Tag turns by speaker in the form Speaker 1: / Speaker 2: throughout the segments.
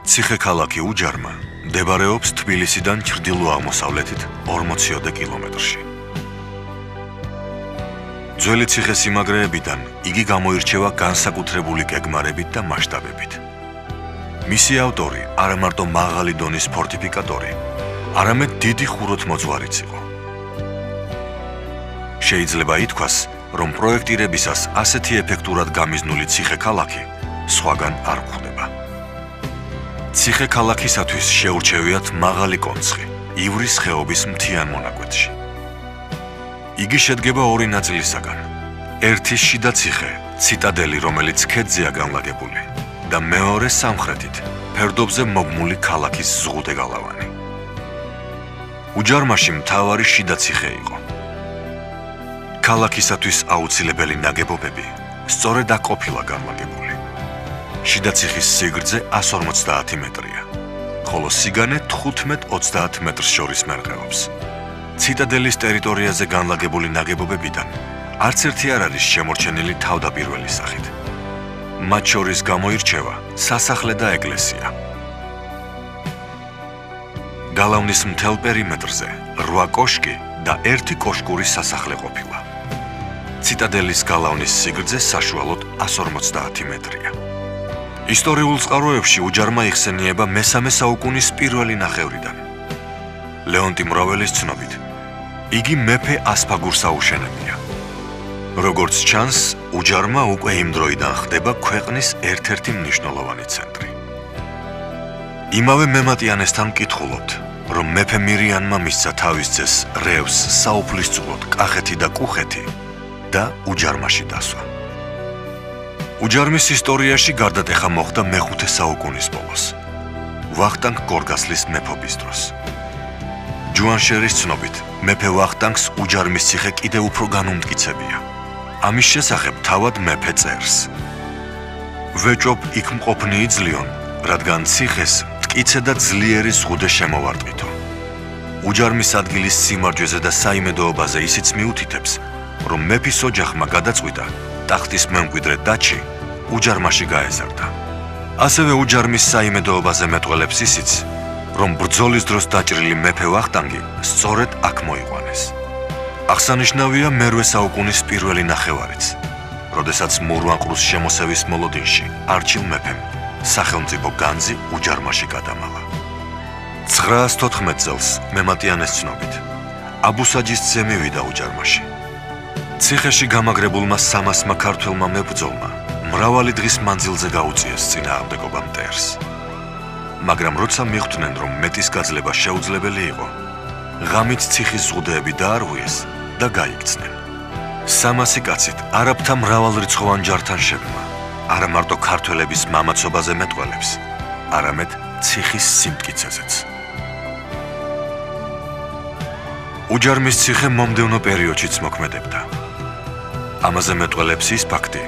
Speaker 1: ციხე-ქალაქი უჯარმა მდებარეობს თბილისიდან ჩრდილო-აღმოსავლეთით 40 კილომეტრში. ძველი ციხე-სიმაგრეებიდან იგი გამოირჩევა განსაკუთრებული გეგმარებით და მასშტაბებით. მისი ავტორი არა მარტო მაღალი დონის ფორტიფიკატორი, არამედ დიდი ხუროთმოძღვარიც იყო. შეიძლება ითქვას, რომ პროექტირებისას ასეთი ეფექტურად გამიზნული ციხე-ქალაქი სხვაგან არ გვხვდება. ციხე-ქალაქისათვის შეურჩევიათ მაღალი კონცხი, ივრის ხეობის მთიან მონაკვეთში. იგი შედგება ორი ნაწილისაგან. ერთი შიდა ციხე, ციტადელი, რომელიც ქედზეა განლაგებული, და მეორე სამხრეთით, ფერდობზე მოგმული ქალაქის ზღუდე გალავანი. უჯარმაში მთავარი შიდა ციხე იყო. ქალაქისათვის აუცილებელი ნაგებობები სწორედ აქ ყოფილა განლაგებული. შიდა ციხის სიგრძე 150 მეტრია, ხოლო სიგანე 15-30 მეტრს შორის მერყეობს. ციტადელის ტერიტორიაზე განლაგებული ნაგებობებიდან არც ერთი არ არის შემორჩენილი თავდაპირველი სახით. მათ შორის გამოირჩევა სასახლე და ეკლესია. გალავნის მთელ პერიმეტრზე 8 კოშკი და 1 კოშკური სასახლე ყოფილა. ციტადელის გალავნის სიგრძე საშუალოდ 150 მეტრია. ისტორიულ წყაროებში უჯარმა იხსენიება მე-3 საუკუნის პირველი ნახევრიდან. ლეონტი მროველის ცნობით, იგი მეფე ასფაგურს აუშენებია. როგორც ჩანს, უჯარმა უკვე იმ დროიდან ხდება ქვეყნის ერთ-ერთი მნიშვნელოვანი ცენტრი. იმავე მემატიანესთან ვკითხულობთ, რომ მეფე მირიანმა მისცა თავის ძეს რევს საუფლისწულოდ კახეთი და კუხეთი და უჯარმაში დასვა. უჯარმის ისტორიაში გარდატეხა მოხდა მე-5 საუკუნის ბოლოს, ვახტანგ გორგასლის მეფობის დროს. ჯუანშერის ცნობით, მეფე ვახტანგს უჯარმის ციხე კიდევ უფრო განუმტკიცებია. ამის შესახებ თავად მეფე წერს. ვეჭობ იქ მყოფნი იძლიონ, რადგან ციხეს მტკიცე და ძლიერი ზღუდე შემოვარტყითო. უჯარმის ადგილის სიმარჯვეზე და საიმედოობაზე ისიც მიუთითებს, რომ მეფის ოჯახმა გადაწყვიტა ტახტის მემკვიდრე დაჩი უჯარმაში გაეზარდა. ასევე უჯარმის საიმედოობაზე მეტყველებს ისიც, რომ ბრძოლის დროს დაჭრილი მეფე ვახტანგი სწორედ აქ მოიყვანეს. აღსანიშნავია მე-8 საუკუნის პირველი ნახევარიც, როდესაც მურვანყრუს შემოსევის მოლოდინში არჩილ მეფემ სახელმწიფო განძი უჯარმაში გადამალა. 914 წელს მემატიანეს ცნობით, აბუსაჯის ძე მივიდა უჯარმაში. ციხეში გამაგრებულმა 300-მა ქართველმა მებრძოლმა მრავალი დღის მანძილზე გაუწიეს წინააღმდეგობა მტერს. მაგრამ როცა მიხვდნენ, რომ მეტის გაძლება შეუძლებელი იყო, ღამით ციხის ზღუდეები დაარღვიეს და გაიქცნენ. 300 კაცით არაბთა მრავალრიცხოვან ჯართან შევმა, არა მარტო ქართველების მამაცობაზე მეტყველებს, არამედ ციხის სიმტკიცეზეც. უჯარმის ციხე მომდევნო პერიოდშიც მოქმედებდა. ამაზე მეტყველებს ის ფაქტი,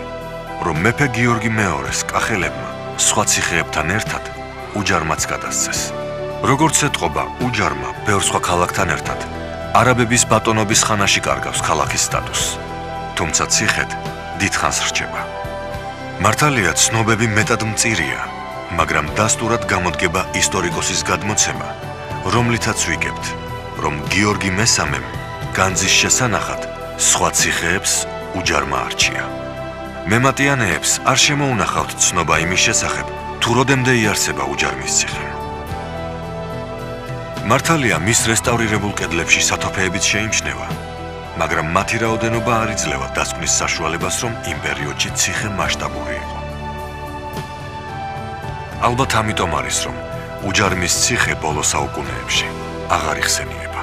Speaker 1: რომ მეფე გიორგი მეორეს კახელებმა სხვა ციხეებთან ერთად უჯარმაც გადასცეს. როგორც ეტყობა, უჯარმა ბევრ სხვა ქალაქთან ერთად არაბების ბატონობის ხანაში კარგავს ქალაქის სტატუსს, თუმცა ციხედ დიდხანს რჩება. მართალია, ცნობები მეტად მწირია, მაგრამ დასტურად გამოდგება ისტორიკოსის გადმოცემა, რომლითაც ვიგებთ, რომ გიორგი მესამემ განძის შესანახად სხვა ციხეებს უჯარმა არჩია. მემატიანეებს არ შემოუნახავთ ცნობა იმის შესახებ, თუ როდემდე იარსება უჯარმის ციხე. მართალია, მის რესტავრირებულ კედლებში სათოფეებიც შეიმჩნევა, მაგრამ მათი რაოდენობა არ იძლევა დასკვნის საშუალებას, რომ იმ პერიოდში ციხე მასშტაბური იყო. ალბათ ამიტომ არის, რომ უჯარმის ციხე ბოლო საუკუნეებში აღარ იხსენიება.